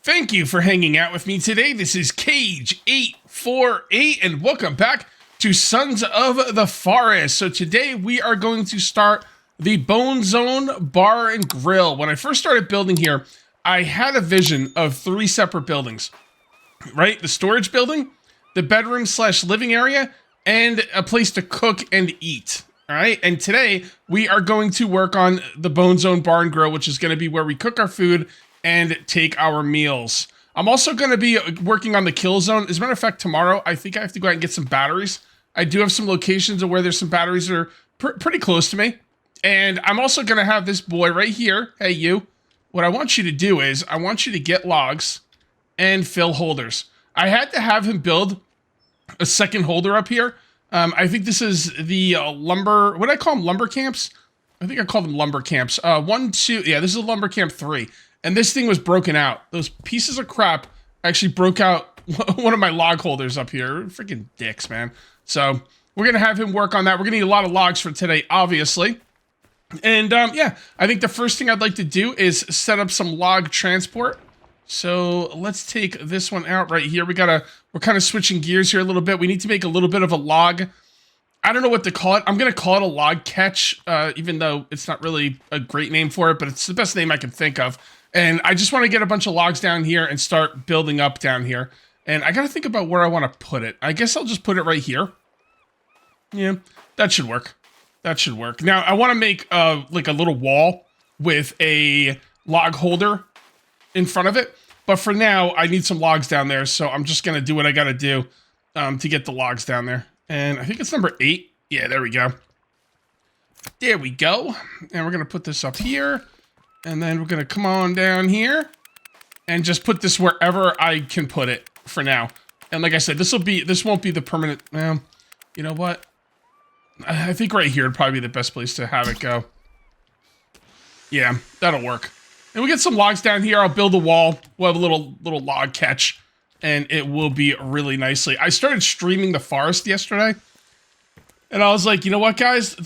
Thank you for hanging out with me today. This is Cage848, and welcome back to Sons of the Forest. So today we are going to start the Bone Zone Bar and Grill. When I first started building here, I had a vision of 3 separate buildings, right? The storage building, the bedroom slash living area, and a place to cook and eat. All right, and today we are going to work on the Bone Zone Bar and Grill, which is going to be where we cook our food and take our meals. I'm also going to be working on the kill zone. As a matter of fact, tomorrow, I think I have to go out and get some batteries. I do have some locations of where there's some batteries that are pretty close to me. And I'm also going to have this boy right here. Hey, you. What I want you to do is I want you to get logs and fill holders. I had to have him build a second holder up here. I think this is the lumber, what did I call them? Lumber camps? I think I called them lumber camps. 1, 2, yeah, this is a lumber camp 3. And this thing was broken out. Those pieces of crap actually broke out one of my log holders up here. Freaking dicks, man. So we're going to have him work on that. We're going to need a lot of logs for today, obviously. And yeah, I think the first thing I'd like to do is set up some log transport. So let's take this one out right here. We're kind of switching gears here a little bit. We need to make a little bit of a log. I don't know what to call it. I'm going to call it a log catch, even though it's not really a great name for it, but it's the best name I can think of. And I just want to get a bunch of logs down here and start building up down here. And I got to think about where I want to put it. I guess I'll just put it right here. Yeah, that should work. That should work. Now, I want to make like a little wall with a log holder in front of it. But for now, I need some logs down there. So I'm just going to do what I got to do to get the logs down there. And I think it's number 8. Yeah, there we go. There we go. And we're going to put this up here. And then we're going to come on down here and just put this wherever I can put it for now. And like I said, this won't be the permanent. You know what? I think right here would probably be the best place to have it go. Yeah, that'll work. And we get some logs down here. I'll build a wall. We'll have a little log catch, and it will be really nicely. I started streaming the forest yesterday, and I was like, you know what, guys?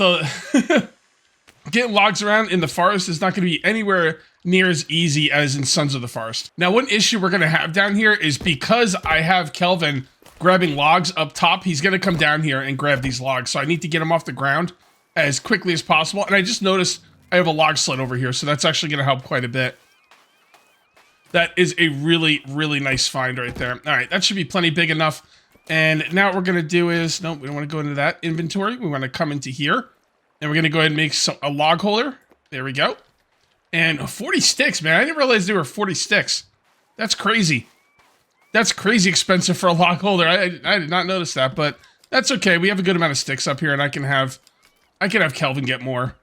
Getting logs around in the forest is not going to be anywhere near as easy as in Sons of the Forest. Now, one issue we're going to have down here is because I have Kelvin grabbing logs up top, he's going to come down here and grab these logs. So I need to get him off the ground as quickly as possible. And I just noticed I have a log sled over here, so that's actually going to help quite a bit. That is a really, really nice find right there. All right, that should be plenty big enough. And now what we're going to do is, no, we don't want to go into that inventory. We want to come into here. And we're going to go ahead and make a log holder. There we go. And 40 sticks, man. I didn't realize there were 40 sticks. That's crazy. That's crazy expensive for a log holder. I did not notice that, but that's okay. We have a good amount of sticks up here, and I can have Kelvin get more.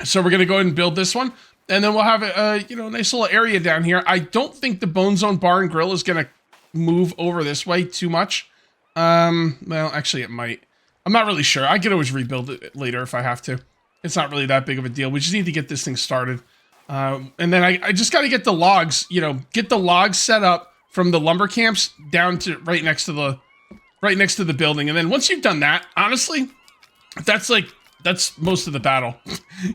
So we're going to go ahead and build this one. And then we'll have a nice little area down here. I don't think the Bone Zone Bar and Grill is going to move over this way too much. Well, actually it might. I'm not really sure. I can always rebuild it later if I have to. It's not really that big of a deal. We just need to get this thing started. And then I just got to get the logs, get the logs set up from the lumber camps down to right next to the building. And then once you've done that, honestly, that's most of the battle.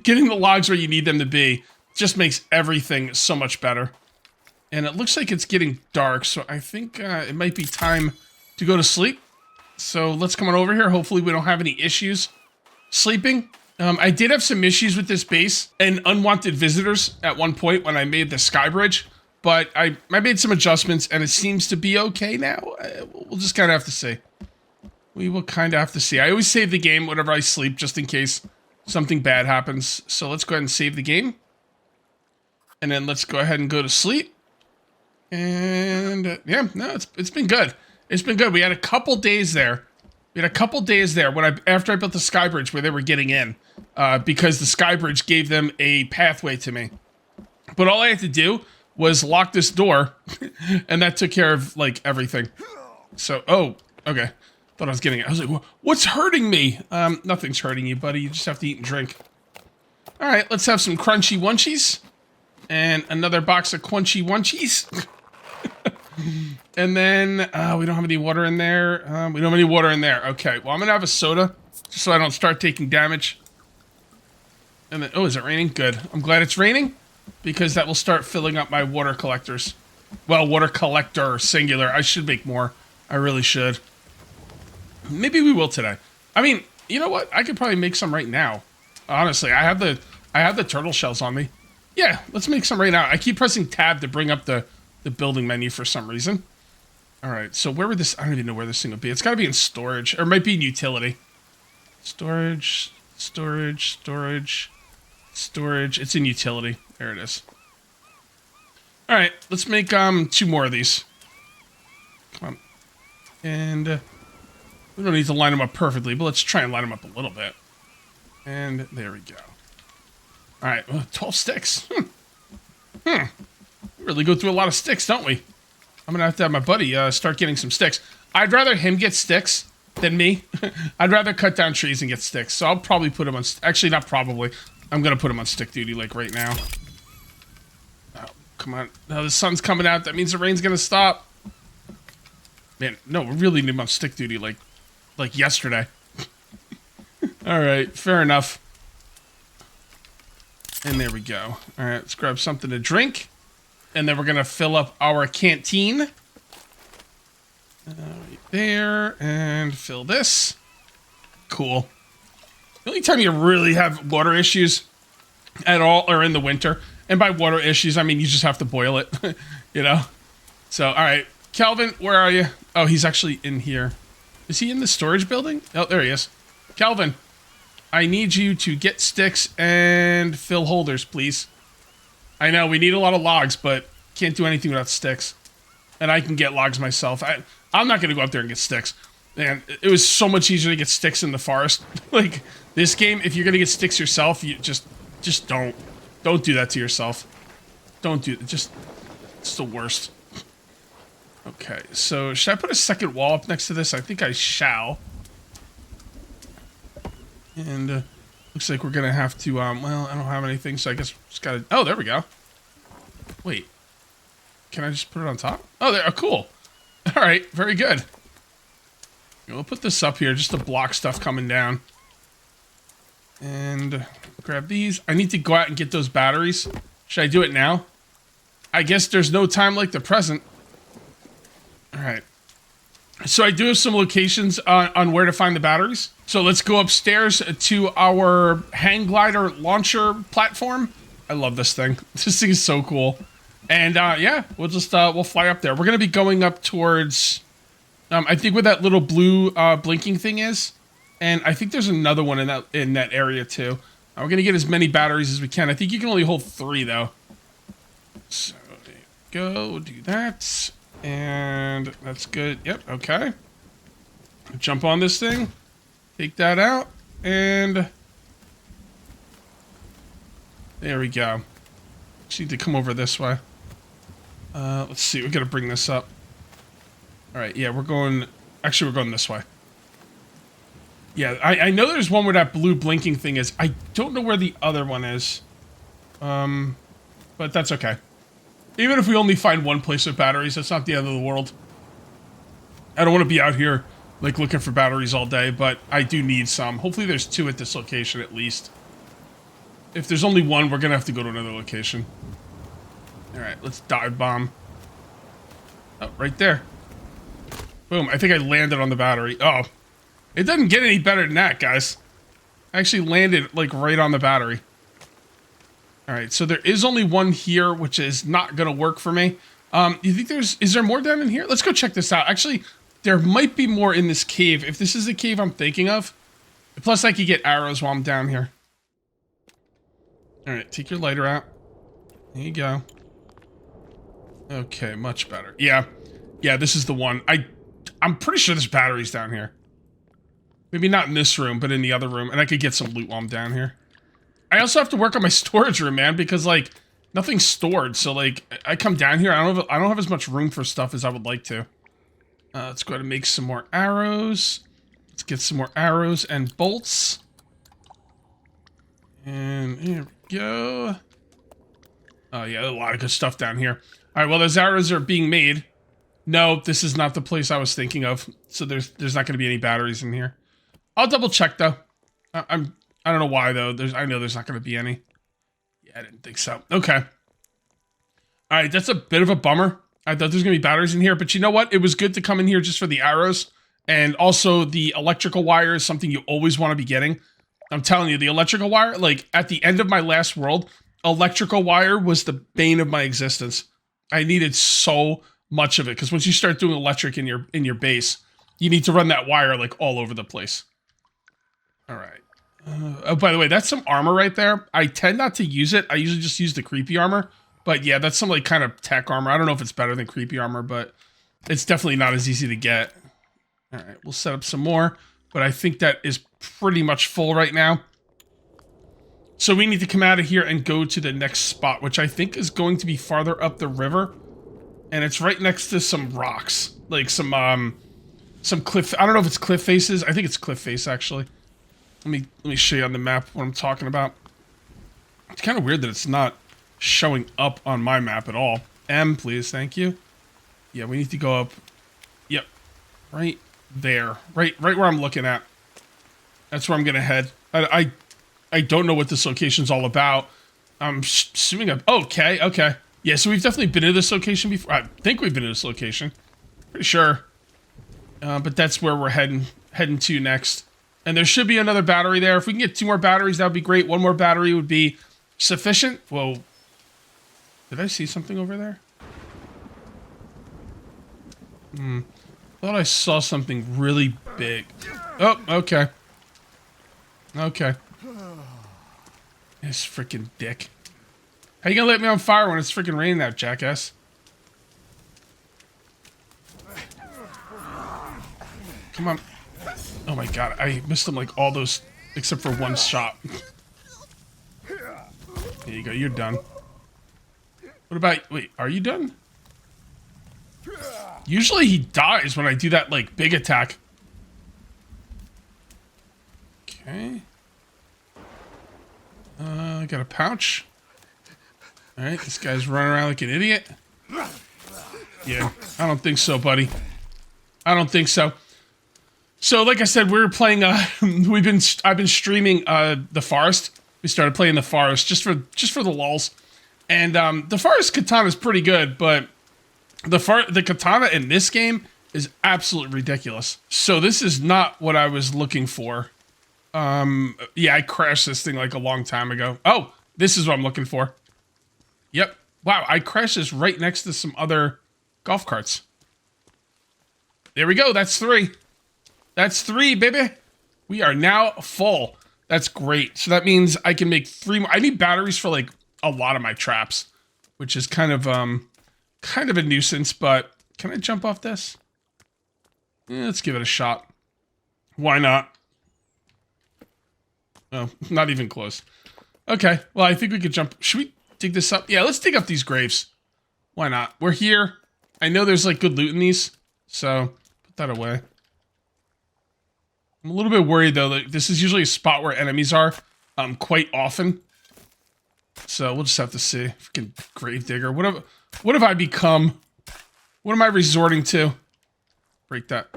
Getting the logs where you need them to be just makes everything so much better. And it looks like it's getting dark, so I think it might be time to go to sleep. So let's come on over here. Hopefully we don't have any issues sleeping. I did have some issues with this base and unwanted visitors at one point when I made the sky bridge, but I made some adjustments and it seems to be okay now. We'll just kind of have to see. We will kind of have to see. I always save the game whenever I sleep just in case something bad happens. So let's go ahead and save the game. And then let's go ahead and go to sleep. And yeah, no, it's been good. It's been good. We had a couple days there. After I built the sky bridge where they were getting in, because the sky bridge gave them a pathway to me. But all I had to do was lock this door, and that took care of like everything. So, oh, okay. Thought I was getting it. I was like, what's hurting me? Nothing's hurting you, buddy. You just have to eat and drink. All right, let's have some crunchy munchies, and another box of crunchy munchies. And then, we don't have any water in there. We don't have any water in there. Okay, well, I'm going to have a soda, just so I don't start taking damage. And then, oh, is it raining? Good. I'm glad it's raining, because that will start filling up my water collectors. Well, water collector, singular. I should make more. I really should. Maybe we will today. I mean, you know what? I could probably make some right now. Honestly, I have the turtle shells on me. Yeah, let's make some right now. I keep pressing tab to bring up the building menu for some reason. All right, so where would this... I don't even know where this thing would be. It's got to be in storage, or it might be in utility. Storage, storage, storage, storage. It's in utility. There it is. All right, let's make 2 more of these. Come on. And we don't need to line them up perfectly, but let's try and line them up a little bit. And there we go. All right, 12 sticks. We really go through a lot of sticks, don't we? I'm gonna have to have my buddy start getting some sticks. I'd rather him get sticks than me. I'd rather cut down trees and get sticks. So I'll probably put him on... Actually, not probably. I'm gonna put him on stick duty, like, right now. Oh, come on. No, the sun's coming out. That means the rain's gonna stop. Man, no, we really need him on stick duty, like yesterday. All right, fair enough. And there we go. All right, let's grab something to drink. And then we're going to fill up our canteen. Right there. And fill this. Cool. The only time you really have water issues at all are in the winter. And by water issues, I mean you just have to boil it. You know? So, all right. Calvin, where are you? Oh, he's actually in here. Is he in the storage building? Oh, there he is. Calvin, I need you to get sticks and fill holders, please. I know, we need a lot of logs, but can't do anything without sticks. And I can get logs myself. I'm not going to go up there and get sticks. Man, it was so much easier to get sticks in the forest. Like, this game, if you're going to get sticks yourself, you just don't. Don't do that to yourself. Don't do it. It's the worst. Okay, so should I put a second wall up next to this? I think I shall. And looks like we're going to have to, well, I don't have anything, so I guess just got to... Oh, there we go. Wait. Can I just put it on top? Oh, there. Oh, cool. All right, very good. We'll put this up here just to block stuff coming down. And grab these. I need to go out and get those batteries. Should I do it now? I guess there's no time like the present. All right. So I do have some locations on where to find the batteries. So let's go upstairs to our hang glider launcher platform. I love this thing. This thing is so cool. And yeah, we'll just we'll fly up there. We're gonna be going up towards, I think where that little blue blinking thing is, and I think there's another one in that area too. We're gonna get as many batteries as we can. I think you can only hold 3 though. So there you go. Do that. And that's good. Yep, okay. Jump on this thing. Take that out. And there we go. Just need to come over this way. Let's see. We're going to bring this up. All right, yeah, we're going... Actually, we're going this way. Yeah, I know there's one where that blue blinking thing is. I don't know where the other one is. But that's okay. Even if we only find one place with batteries, that's not the end of the world. I don't want to be out here, like, looking for batteries all day, but I do need some. Hopefully there's 2 at this location, at least. If there's only 1, we're going to have to go to another location. Alright, let's dive bomb. Oh, right there. Boom, I think I landed on the battery. Oh, it doesn't get any better than that, guys. I actually landed, like, right on the battery. Alright, so there is only 1 here, which is not going to work for me. You think is there more down in here? Let's go check this out. Actually, there might be more in this cave, if this is the cave I'm thinking of. Plus, I could get arrows while I'm down here. Alright, take your lighter out. There you go. Okay, much better. Yeah, this is the one. I'm pretty sure there's batteries down here. Maybe not in this room, but in the other room. And I could get some loot while I'm down here. I also have to work on my storage room, man, because, like, nothing's stored. So, like, I come down here, I don't have as much room for stuff as I would like to. Let's go ahead and make some more arrows. Let's get some more arrows and bolts. And here we go. Oh, yeah, a lot of good stuff down here. All right, well, those arrows are being made. No, this is not the place I was thinking of. So there's not going to be any batteries in here. I'll double check, though. I don't know why, though. I know there's not going to be any. Yeah, I didn't think so. Okay. All right, that's a bit of a bummer. I thought there's gonna be batteries in here, but you know what? It was good to come in here just for the arrows. And also the electrical wire is something you always want to be getting. I'm telling you, the electrical wire, like at the end of my last world, electrical wire was the bane of my existence. I needed so much of it because once you start doing electric in your base, you need to run that wire like all over the place. All right. Oh, by the way, that's some armor right there. I tend not to use it. I usually just use the creepy armor. But yeah, that's some like kind of tech armor. I don't know if it's better than creepy armor, but it's definitely not as easy to get. All right, we'll set up some more. But I think that is pretty much full right now. So we need to come out of here and go to the next spot, which I think is going to be farther up the river. And it's right next to some rocks. Like some cliff. I don't know if it's cliff faces. I think it's cliff face, actually. Let me show you on the map what I'm talking about. It's kind of weird that it's not showing up on my map at all. M, please, thank you. Yeah, we need to go up. Yep, right there, right where I'm looking at. That's where I'm gonna head. I don't know what this location's all about. I'm assuming okay. Yeah, so we've definitely been to this location before. I think we've been to this location. Pretty sure. But that's where we're heading to next. And there should be another battery there. If we can get 2 more batteries, that would be great. 1 more battery would be sufficient. Whoa. Did I see something over there? Thought I saw something really big. Oh, okay. Okay. This freaking dick. How you gonna let me on fire when it's freaking raining out, jackass? Come on. Oh my god, I missed him like all those, except for 1 shot. There you go, you're done. What about, wait, are you done? Usually he dies when I do that, like, big attack. Okay. I got a pouch. Alright, this guy's running around like an idiot. Yeah, I don't think so, buddy. I don't think so. So, like I said, we're playing, I've been streaming, the Forest. We started playing the Forest just for the lulz. And, the Forest katana is pretty good, but the katana in this game is absolutely ridiculous. So this is not what I was looking for. Yeah, I crashed this thing like a long time ago. Oh, this is what I'm looking for. Yep. Wow, I crashed this right next to some other golf carts. There we go, that's 3. That's 3, baby. We are now full. That's great. So that means I can make 3 more. I need batteries for like a lot of my traps, which is kind of a nuisance, but can I jump off this? Yeah, let's give it a shot. Why not? Oh, not even close. Okay, well, I think we could jump. Should we dig this up? Yeah, let's dig up these graves. Why not? We're here. I know there's like good loot in these, so put that away. I'm a little bit worried though, that this is usually a spot where enemies are quite often. So we'll just have to see. Freaking gravedigger. What have I become? What am I resorting to? Break that.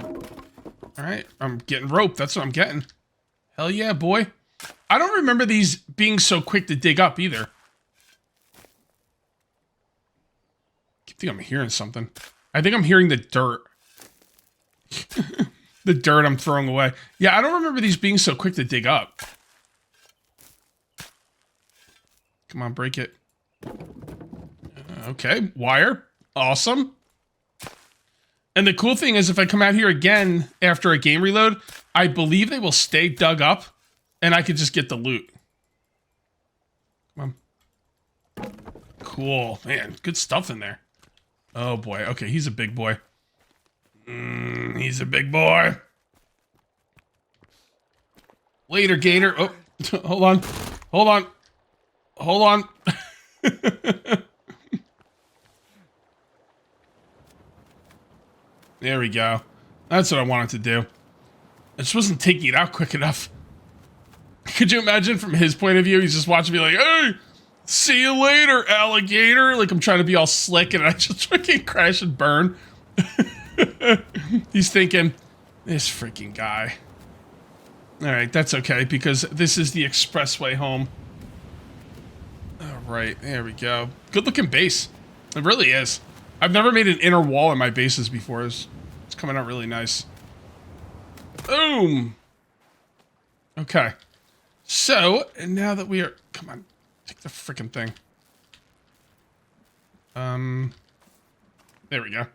Alright, I'm getting rope. That's what I'm getting. Hell yeah, boy. I don't remember these being so quick to dig up either. I think I'm hearing something. I think I'm hearing the dirt. The dirt I'm throwing away. Yeah, I don't remember these being so quick to dig up. Come on, break it. Okay, wire. Awesome. And the cool thing is if I come out here again after a game reload, I believe they will stay dug up and I could just get the loot. Come on. Cool. Man, good stuff in there. Oh boy. Okay, he's a big boy. He's a big boy. Later, Gator. Oh, hold on. Hold on. Hold on. There we go. That's what I wanted to do. I just wasn't taking it out quick enough. Could you imagine from his point of view? He's just watching me like, hey, see you later, alligator. Like I'm trying to be all slick and I just freaking crash and burn. He's thinking, this freaking guy. All right, that's okay because this is the expressway home. All right, there we go. Good looking base. It really is. I've never made an inner wall in my bases before. It's coming out really nice. Boom. Okay. So, and now that we are... Come on. Take the freaking thing. There we go.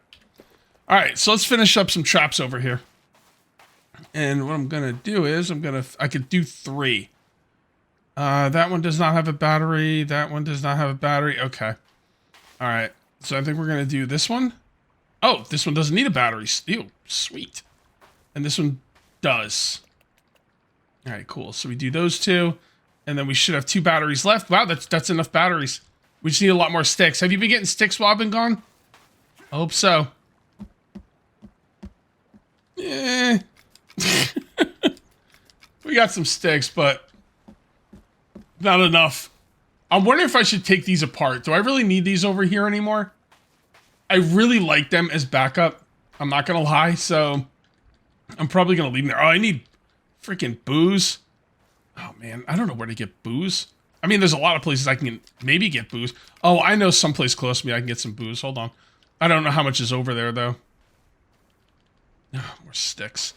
Alright, so let's finish up some traps over here. And what I'm going to do is, I could do 3. That one does not have a battery. That one does not have a battery. Okay. Alright. So I think we're going to do this one. Oh, this one doesn't need a battery. Ew, sweet. And this one does. Alright, cool. So we do those 2. And then we should have 2 batteries left. Wow, that's enough batteries. We just need a lot more sticks. Have you been getting sticks while I've been gone? I hope so. Yeah. We got some sticks, but not enough. I'm wondering if I should take these apart. Do I really need these over here anymore? I really like them as backup. I'm not going to lie, so I'm probably going to leave them there. Oh, I need freaking booze. Oh, man. I don't know where to get booze. I mean, there's a lot of places I can maybe get booze. Oh, I know someplace close to me I can get some booze. Hold on. I don't know how much is over there, though. Oh, more sticks.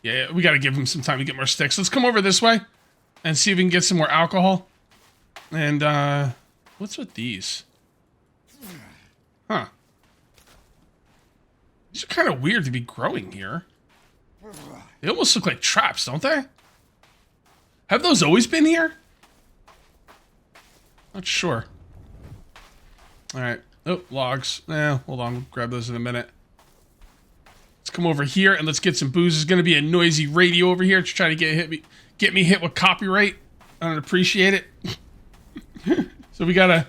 Yeah, we got to give him some time to get more sticks. Let's come over this way and see if we can get some more alcohol. And, what's with these? Huh. These are kind of weird to be growing here. They almost look like traps, don't they? Have those always been here? Not sure. Alright. Oh, logs. Hold on. We'll grab those in a minute. Let's come over here and let's get some booze. There's going to be a noisy radio over here to try to get me hit with copyright. I don't appreciate it. So we gotta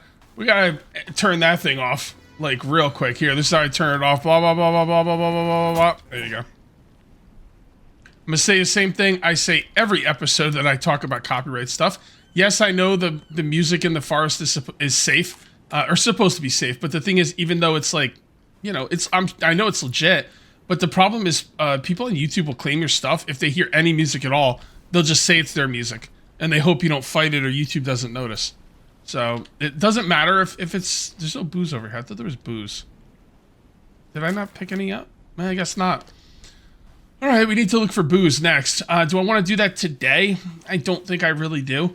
turn that thing off like real quick. Here, this is how I turn it off. Blah blah blah blah blah blah blah blah blah. There you go. I'm gonna say the same thing I say every episode that I talk about copyright stuff. Yes, I know the music in the forest is safe, or supposed to be safe. But the thing is, even though it's like, you know, I know it's legit. But the problem is, people on YouTube will claim your stuff. If they hear any music at all, they'll just say it's their music. And they hope you don't fight it or YouTube doesn't notice. So, it doesn't matter if it's... There's no booze over here. I thought there was booze. Did I not pick any up? I guess not. Alright, we need to look for booze next. Do I want to do that today? I don't think I really do.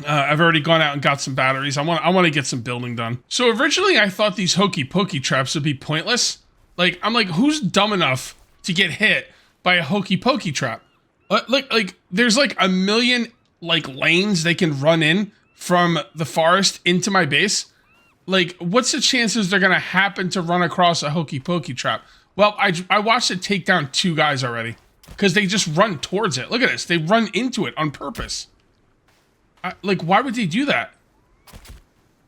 I've already gone out and got some batteries. I want to get some building done. So, originally I thought these hokey pokey traps would be pointless. Like, I'm like, who's dumb enough to get hit by a hokey pokey trap? Like, there's like a million, like, lanes they can run in from the forest into my base. Like, what's the chances they're gonna happen to run across a hokey pokey trap? Well, I watched it take down 2 guys already. Because they just run towards it. Look at this. They run into it on purpose. Like, why would they do that?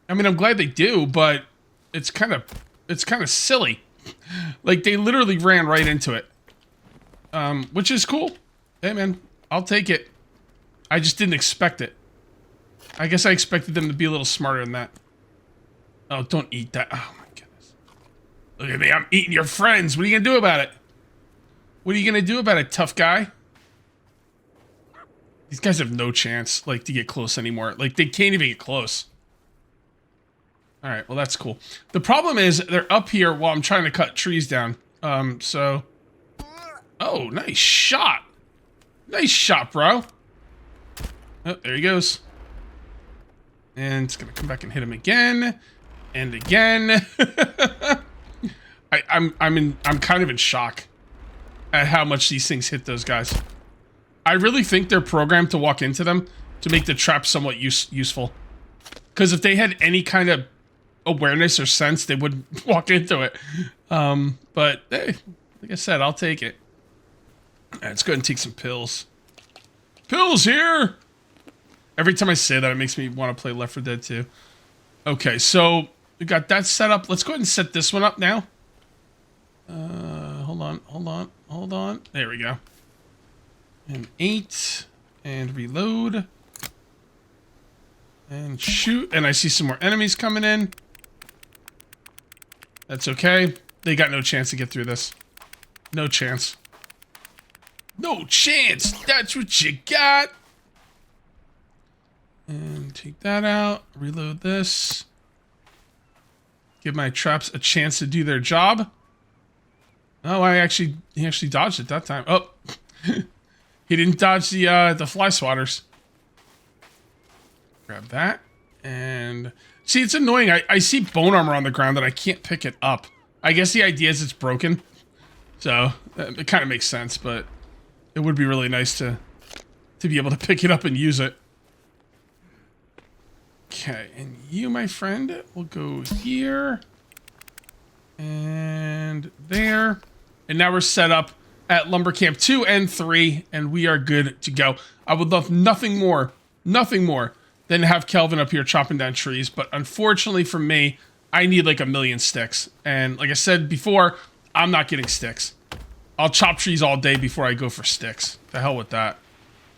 I mean, I'm glad they do, but it's kind of silly. Like, they literally ran right into it. Which is cool. Hey, man, I'll take it. I just didn't expect it. I guess I expected them to be a little smarter than that. Oh, don't eat that. Oh, my goodness. Look at me. I'm eating your friends. What are you going to do about it? What are you going to do about it, tough guy? These guys have no chance, like, to get close anymore. Like, they can't even get close. Alright, well, that's cool. The problem is, they're up here while I'm trying to cut trees down. So... Oh, nice shot. Nice shot, bro. Oh, there he goes. And it's gonna come back and hit him again. And again. I'm kind of in shock at how much these things hit those guys. I really think they're programmed to walk into them to make the trap somewhat useful. Because if they had any kind of awareness or sense, they wouldn't walk into it. But hey, like I said, I'll take it. Alright, let's go ahead and take some pills. Pills here! Every time I say that, it makes me want to play Left 4 Dead 2. Okay, so we got that set up. Let's go ahead and set this one up now. Hold on. There we go. And 8. And reload. And shoot. And I see some more enemies coming in. That's okay. They got no chance to get through this. No chance. No chance! That's what you got! And take that out. Reload this. Give my traps a chance to do their job. Oh, he actually dodged it that time. Oh, he didn't dodge the fly swatters. Grab that. And see, it's annoying. I see bone armor on the ground that I can't pick it up. I guess the idea is it's broken. So it kind of makes sense, but it would be really nice to be able to pick it up and use it. Okay, and you, my friend, will go here and there. And now we're set up at Lumber Camp 2 and 3, and we are good to go. I would love nothing more than to have Kelvin up here chopping down trees, but unfortunately for me, I need like 1,000,000 sticks. And like I said before, I'm not getting sticks. I'll chop trees all day before I go for sticks. The hell with that.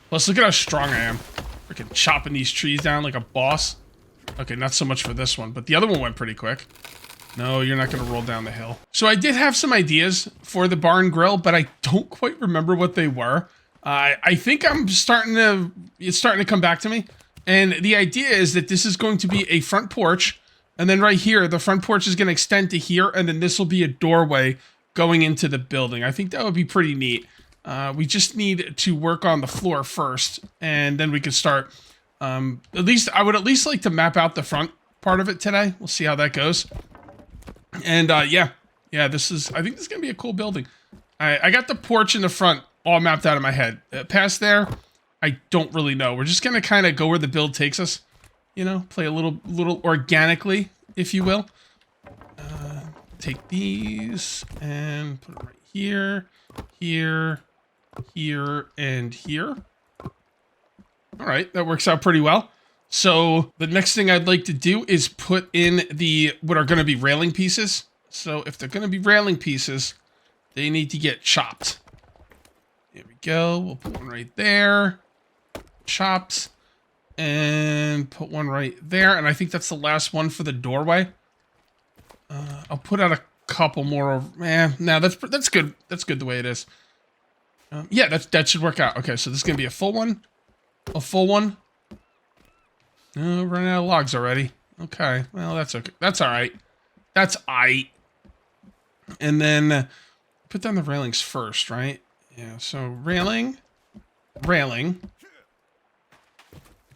Plus, look at how strong I am. Freaking chopping these trees down like a boss. Okay, not so much for this one, but the other one went pretty quick. No, you're not going to roll down the hill. So I did have some ideas for the barn grill, but I don't quite remember what they were. I think it's starting to come back to me. And the idea is that this is going to be a front porch. And then right here, the front porch is going to extend to here. And then this will be a doorway going into the building. I think that would be pretty neat. We just need to work on the floor first. And then we can start. I would at least like to map out the front part of it today. We'll see how that goes. And yeah, I think this is going to be a cool building. I got the porch in the front all mapped out in my head. Past there, I don't really know. We're just going to kind of go where the build takes us. You know, play a little organically, if you will. Take these and put them right here, here, here, and here. All right, that works out pretty well. So the next thing I'd like to do is put in what are going to be railing pieces. So if they're going to be railing pieces, they need to get chopped. There we go. We'll put one right there. Chopped. And put one right there. And I think that's the last one for the doorway. I'll put out a couple more over. No, that's good. That's good the way it is. Yeah, that should work out. Okay, so this is going to be a full one. A full one. Oh, running out of logs already. Okay, well, that's okay. That's all right. That's aight. And then put down the railings first, right? Yeah, so railing.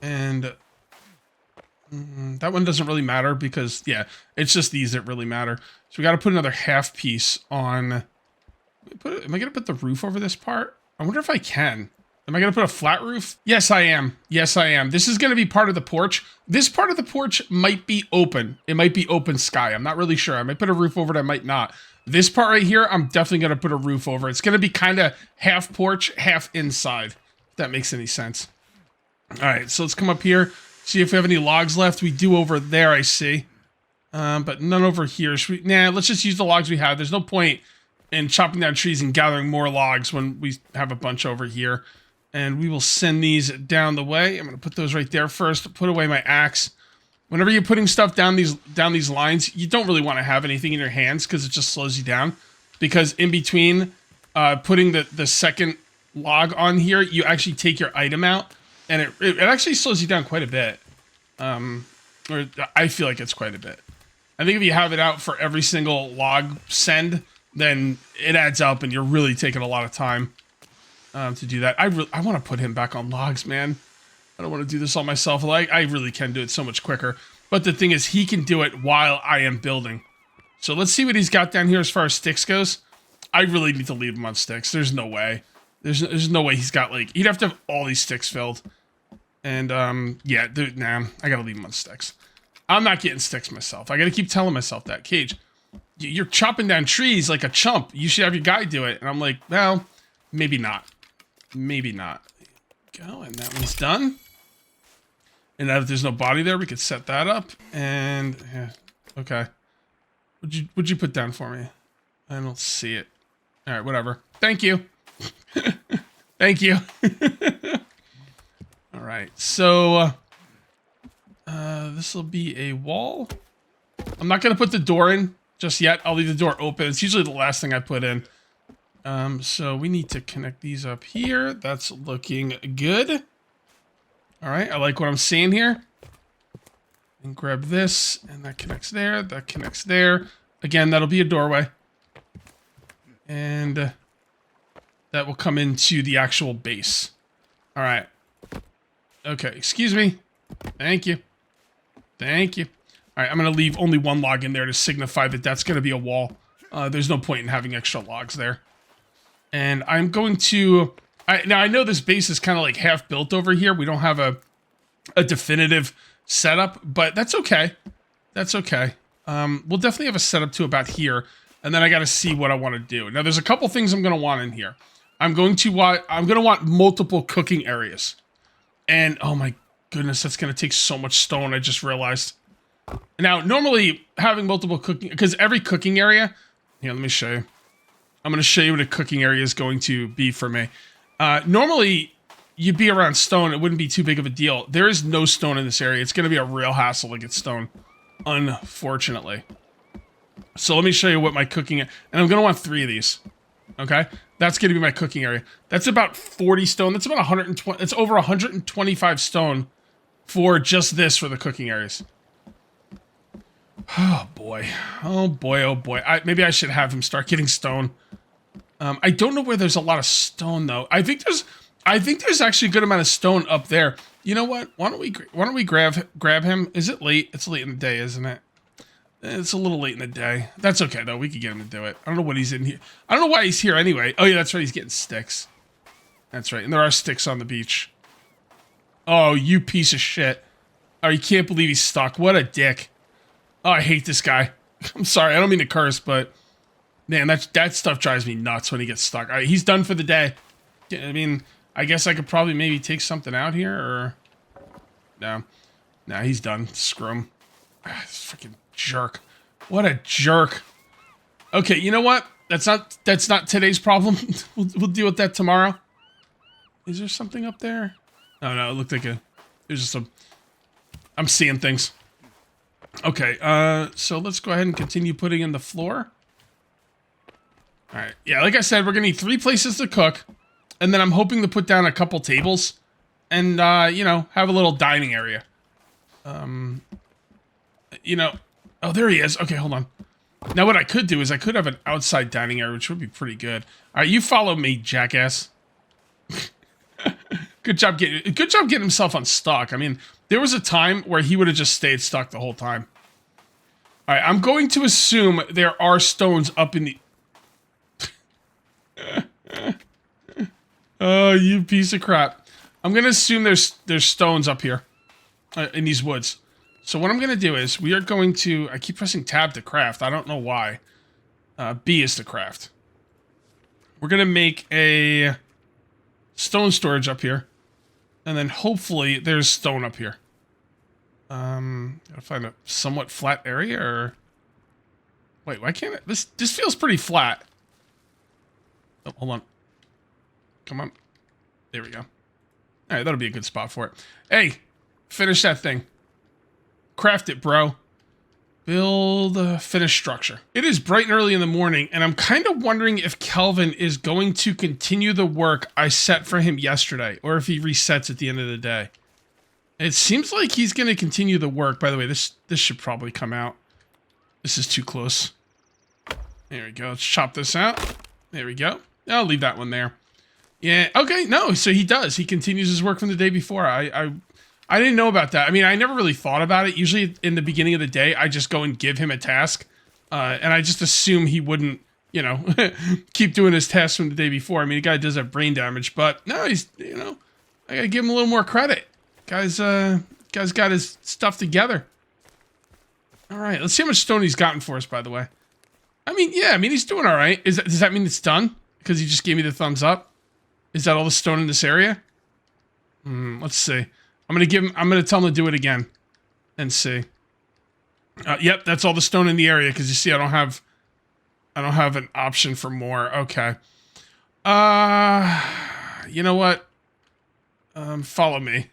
And that one doesn't really matter because, yeah, it's just these that really matter. So we got to put another half piece on. Am I going to put the roof over this part? I wonder if I can. Am I going to put a flat roof? Yes, I am. Yes, I am. This is going to be part of the porch. This part of the porch might be open. It might be open sky. I'm not really sure. I might put a roof over it. I might not. This part right here, I'm definitely going to put a roof over. It's going to be kind of half porch, half inside. If that makes any sense. All right, so let's come up here. See if we have any logs left. We do over there, I see. But none over here. Let's just use the logs we have. There's no point in chopping down trees and gathering more logs when we have a bunch over here. And we will send these down the way. I'm going to put those right there first. Put away my axe. Whenever you're putting stuff down these lines, you don't really want to have anything in your hands because it just slows you down. Because in between putting the second log on here, you actually take your item out. And it actually slows you down quite a bit. Or I feel like it's quite a bit. I think if you have it out for every single log send, then it adds up and you're really taking a lot of time. To do that. I want to put him back on logs, man. I don't want to do this all myself. Like, I really can do it so much quicker. But the thing is, he can do it while I am building. So let's see what he's got down here as far as sticks goes. I really need to leave him on sticks. There's no way. There's no way he's got, like... He'd have to have all these sticks filled. And, yeah, dude, nah. I gotta leave him on sticks. I'm not getting sticks myself. I gotta keep telling myself that. Cage, you're chopping down trees like a chump. You should have your guy do it. And I'm like, well, maybe not. Maybe not. Go, and that one's done. And now that there's no body there, we could set that up. And yeah, okay. What'd you put down for me? I don't see it. All right, whatever. Thank you. Thank you. All right, so this will be a wall. I'm not gonna put the door in just yet. I'll leave the door open. It's usually the last thing I put in. So we need to connect these up here. That's looking good. All right, I like what I'm seeing here. And grab this, and that connects there, that connects there. Again, that'll be a doorway. And that will come into the actual base. All right. Okay, excuse me. Thank you. Thank you. All right, I'm going to leave only one log in there to signify that that's going to be a wall. There's no point in having extra logs there. And I'm going to... now, I know this base is kind of like half built over here. We don't have a definitive setup, but that's okay. That's okay. We'll definitely have a setup to about here, and then I got to see what I want to do. Now, there's a couple things I'm going to want in here. I'm going to want multiple cooking areas. And, oh my goodness, that's going to take so much stone, I just realized. Now, normally, having multiple cooking... Because every cooking area... Here, let me show you. I'm going to show you what a cooking area is going to be for me. Normally, you'd be around stone. It wouldn't be too big of a deal. There is no stone in this area. It's going to be a real hassle to get stone, unfortunately. So let me show you what my cooking... And I'm going to want 3 of these. Okay? That's going to be my cooking area. That's about 40 stone. That's about 120... It's over 125 stone for just this for the cooking areas. Oh, boy. Oh, boy. Oh, boy. Maybe I should have him start getting stone. I don't know where there's a lot of stone, though. I think there's actually a good amount of stone up there. You know what? Why don't we grab him? Is it late? It's late in the day, isn't it? It's a little late in the day. That's okay, though. We could get him to do it. I don't know what he's in here. I don't know why he's here anyway. Oh, yeah, that's right. He's getting sticks. That's right. And there are sticks on the beach. Oh, you piece of shit. Oh, you can't believe he's stuck. What a dick. Oh, I hate this guy. I'm sorry. I don't mean to curse, but... Man, that stuff drives me nuts when he gets stuck. All right, he's done for the day. I mean, I guess I could probably maybe take something out here, or... No. No, he's done. Screw him. Ah, this freaking jerk. What a jerk. Okay, you know what? That's not today's problem. We'll deal with that tomorrow. Is there something up there? Oh, no, it looked like there's just some... I'm seeing things. Okay, so let's go ahead and continue putting in the floor. All right. Yeah, like I said, we're going to need 3 places to cook. And then I'm hoping to put down a couple tables. And, you know, have a little dining area. You know... Oh, there he is. Okay, hold on. Now, what I could do is I could have an outside dining area, which would be pretty good. All right, you follow me, jackass. Good job getting himself unstuck. I mean, there was a time where he would have just stayed stuck the whole time. All right, I'm going to assume there are stones up in the... Oh, you piece of crap. I'm going to assume there's stones up here in these woods. So what I'm going to do is we are going to... I keep pressing tab to craft. I don't know why. B is to craft. We're going to make a stone storage up here. And then hopefully there's stone up here. Gotta find a somewhat flat area, or... Wait, why can't it... This feels pretty flat. Oh, hold on. Come on. There we go. Alright, that'll be a good spot for it. Hey, finish that thing. Craft it, bro. Build, finish structure. It is bright and early in the morning, and I'm kind of wondering if Kelvin is going to continue the work I set for him yesterday, or if he resets at the end of the day. It seems like he's going to continue the work. By the way, this should probably come out. This is too close. There we go. Let's chop this out. There we go. I'll leave that one there. Yeah, okay, no, so he does. He continues his work from the day before. I didn't know about that. I mean, I never really thought about it. Usually in the beginning of the day, I just go and give him a task. And I just assume he wouldn't, you know, keep doing his tasks from the day before. I mean, the guy does have brain damage, but no, he's, you know, I gotta give him a little more credit. Guy's got his stuff together. All right, let's see how much stone he's gotten for us, by the way. I mean, yeah, I mean, he's doing all right. Does that mean it's done? Because he just gave me the thumbs up? Is that all the stone in this area? Let's see. I'm gonna tell him to do it again. And see. Yep, that's all the stone in the area, because you see I don't have an option for more. Okay. You know what? Follow me.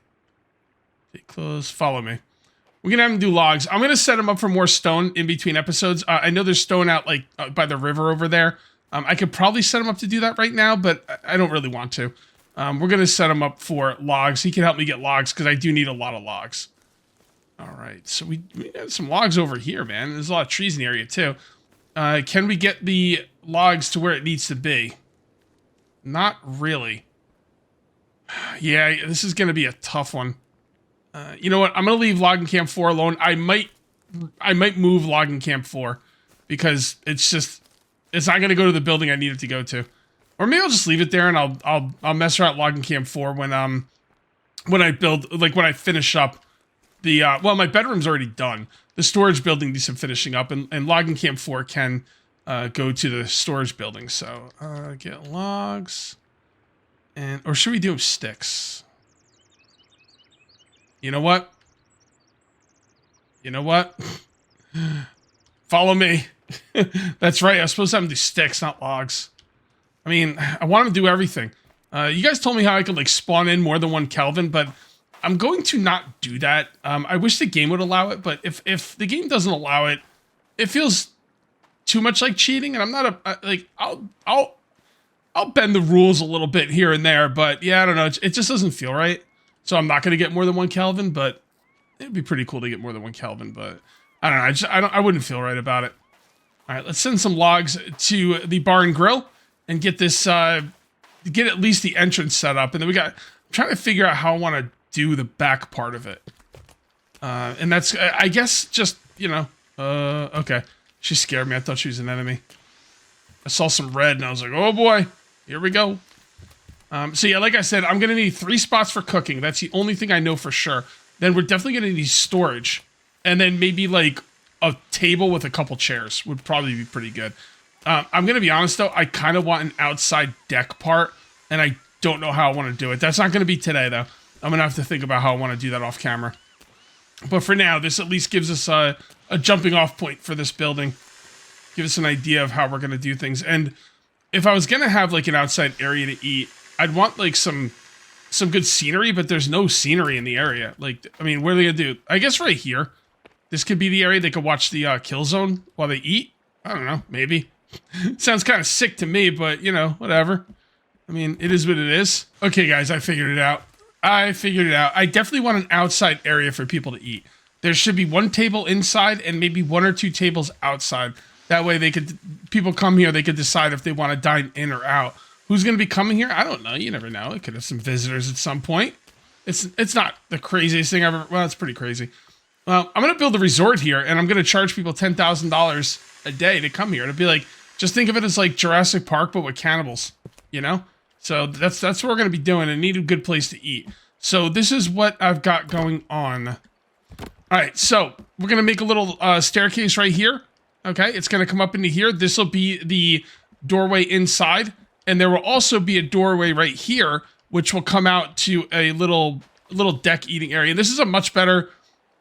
Get close, follow me. We're gonna have him do logs. I'm gonna set him up for more stone in between episodes. I know there's stone out like by the river over there. I could probably set him up to do that right now, but I don't really want to. We're gonna set him up for logs. He can help me get logs because I do need a lot of logs. All right, so we got some logs over here, man. There's a lot of trees in the area too. Can we get the logs to where it needs to be? Not really. Yeah, this is going to be a tough one. You know what? I'm going to leave logging camp 4 alone. I might move logging camp 4 because it's not going to go to the building I need it to go to. Or maybe I'll just leave it there and I'll mess around logging camp 4 when I build, like when I finish up the well, my bedroom's already done. The storage building needs some finishing up, and logging camp 4 can go to the storage building. So get logs, or should we do sticks? You know what? You know what? Follow me. That's right. I was supposed to have them do sticks, not logs. I mean, I want to do everything. You guys told me how I could like spawn in more than 1 Kelvin, but I'm going to not do that. I wish the game would allow it, but if the game doesn't allow it, it feels too much like cheating. And I'm not like I'll bend the rules a little bit here and there, but yeah, I don't know. It just doesn't feel right. So I'm not going to get more than 1 Kelvin, but it'd be pretty cool to get more than 1 Kelvin. But I don't know. I wouldn't feel right about it. All right, let's send some logs to the bar and grill and get this, get at least the entrance set up. And then I'm trying to figure out how I want to do the back part of it. And that's, I guess, just, you know, okay. She scared me. I thought she was an enemy. I saw some red and I was like, oh boy, here we go. So yeah, like I said, I'm going to need 3 spots for cooking. That's the only thing I know for sure. Then we're definitely going to need storage. And then maybe like a table with a couple chairs would probably be pretty good. I'm going to be honest though, I kind of want an outside deck part, and I don't know how I want to do it. That's not going to be today though. I'm going to have to think about how I want to do that off camera. But for now, this at least gives us a jumping off point for this building. Give us an idea of how we're going to do things. And if I was going to have like an outside area to eat, I'd want like some good scenery, but there's no scenery in the area. Like, I mean, what are they going to do? I guess right here. This could be the area they could watch the kill zone while they eat. I don't know, maybe. Sounds kind of sick to me, but you know, whatever. I mean, it is what it is. Okay, guys, I figured it out. I definitely want an outside area for people to eat. There should be 1 table inside and maybe 1 or 2 tables outside. That way people come here, they could decide if they want to dine in or out. Who's going to be coming here? I don't know. You never know. It could have some visitors at some point. It's not the craziest thing I've ever... Well, it's pretty crazy. Well, I'm going to build a resort here, and I'm going to charge people $10,000 a day to come here. It'll be like... Just think of it as like Jurassic Park, but with cannibals. You know? So that's what we're going to be doing. I need a good place to eat. So this is what I've got going on. All right, so we're going to make a little staircase right here. Okay, it's going to come up into here. This will be the doorway inside. And there will also be a doorway right here, which will come out to a little deck eating area. This is a much better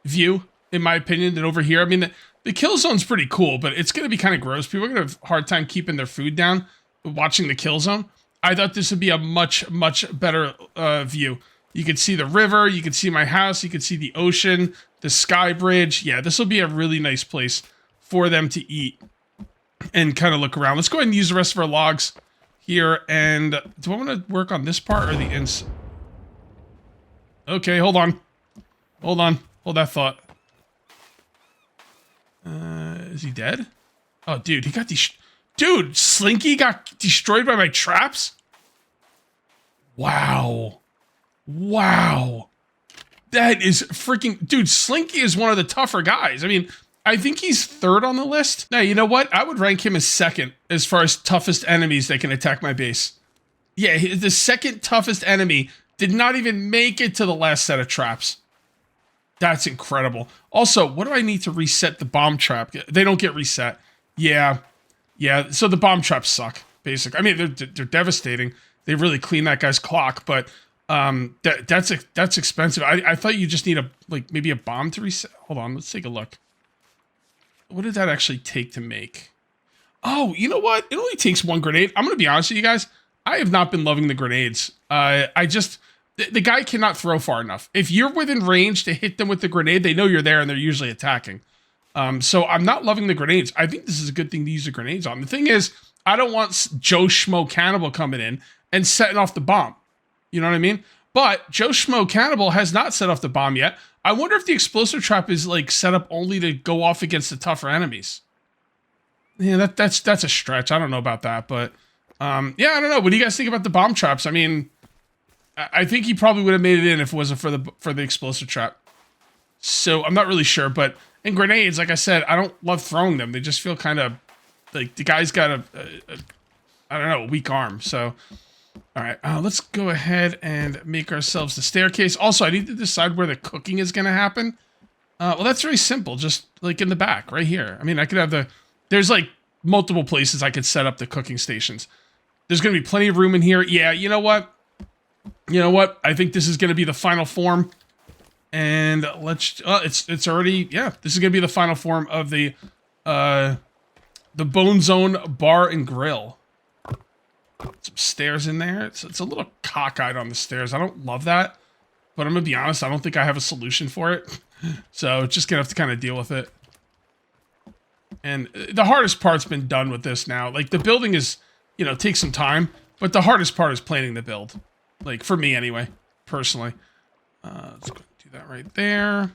view, in my opinion, than over here. I mean, the kill zone's pretty cool, but it's going to be kind of gross. People are going to have a hard time keeping their food down watching the kill zone. I thought this would be a much, much better view. You could see the river. You could see my house. You could see the ocean, the sky bridge. Yeah, this will be a really nice place for them to eat and kind of look around. Let's go ahead and use the rest of our logs here. And do I want to work on this part or the ins? Okay, hold on. Hold that thought. Is he dead? Oh, dude, he got dude, Slinky got destroyed by my traps? Wow. Wow. That is freaking... Dude, Slinky is one of the tougher guys. I mean, I think he's 3rd on the list. Now, you know what? I would rank him as 2nd as far as toughest enemies that can attack my base. Yeah, the 2nd toughest enemy did not even make it to the last set of traps. That's incredible. Also, what do I need to reset the bomb trap? They don't get reset. Yeah. So the bomb traps suck, basically. I mean, they're devastating. They really clean that guy's clock, but that's expensive. I thought you just need maybe a bomb to reset. Hold on, let's take a look. What did that actually take to make? Oh, you know what? It only takes 1 grenade. I'm going to be honest with you guys. I have not been loving the grenades. The guy cannot throw far enough. If you're within range to hit them with the grenade, they know you're there and they're usually attacking. So I'm not loving the grenades. I think this is a good thing to use the grenades on. The thing is, I don't want Joe Schmo Cannibal coming in and setting off the bomb. You know what I mean? But Joe Schmo Cannibal has not set off the bomb yet. I wonder if the explosive trap is like set up only to go off against the tougher enemies. Yeah, that's a stretch. I don't know about that, but yeah, I don't know. What do you guys think about the bomb traps? I mean, I think he probably would have made it in if it wasn't for the explosive trap. So I'm not really sure, but in grenades, like I said, I don't love throwing them. They just feel kind of like the guy's got I don't know, a weak arm. So, all right, let's go ahead and make ourselves the staircase. Also, I need to decide where the cooking is going to happen. Well, that's very simple. Just like in the back, right here. I mean, I could have there's like multiple places I could set up the cooking stations. There's going to be plenty of room in here. Yeah, you know what? I think this is going to be the final form. And let's, it's already, yeah, this is going to be the final form of the Bone Zone Bar and Grill. Some stairs in there. It's a little cockeyed on the stairs. I don't love that, but I'm going to be honest, I don't think I have a solution for it. So just going to have to kind of deal with it. And the hardest part's been done with this now. Like the building is, takes some time, but the hardest part is planning the build. Like for me anyway, personally. Let's go do that right there.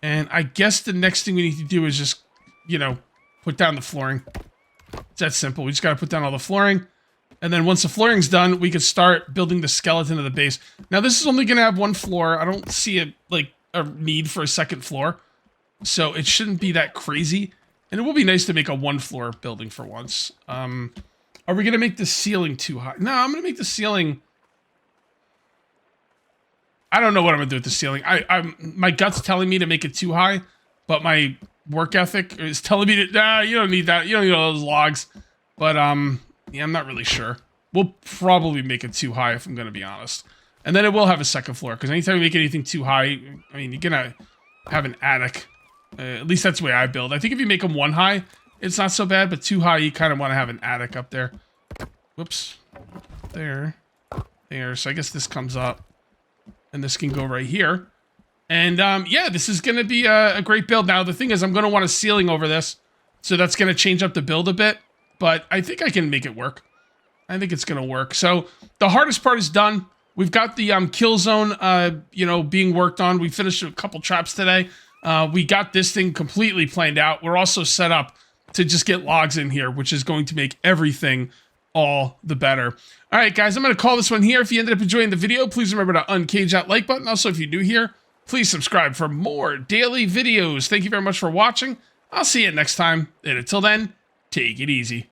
And I guess the next thing we need to do is just, put down the flooring. It's that simple. We just got to put down all the flooring. And then once the flooring's done, we can start building the skeleton of the base. Now this is only going to have one floor. I don't see a need for a second floor. So it shouldn't be that crazy. And it will be nice to make a one floor building for once. Are we going to make the ceiling too high? No, I'm going to make the ceiling... I don't know what I'm going to do with the ceiling. My gut's telling me to make it too high, but my work ethic is telling me to, you don't need that. You don't need all those logs. But, yeah, I'm not really sure. We'll probably make it too high if I'm going to be honest. And then it will have a second floor, because anytime you make anything too high, I mean, you're going to have an attic. At least that's the way I build. I think if you make them one high, it's not so bad, but too high, you kind of want to have an attic up there. Whoops. There. So I guess this comes up. And this can go right here. And, yeah, this is going to be a great build. Now, the thing is, I'm going to want a ceiling over this. So that's going to change up the build a bit. But I think I can make it work. I think it's going to work. So the hardest part is done. We've got the kill zone, being worked on. We finished a couple traps today. We got this thing completely planned out. We're also set up to just get logs in here, which is going to make everything all the better. All right, guys, I'm going to call this one here. If you ended up enjoying the video, please remember to uncage that like button. Also, if you're new here, please subscribe for more daily videos. Thank you very much for watching. I'll see you next time. And until then, take it easy.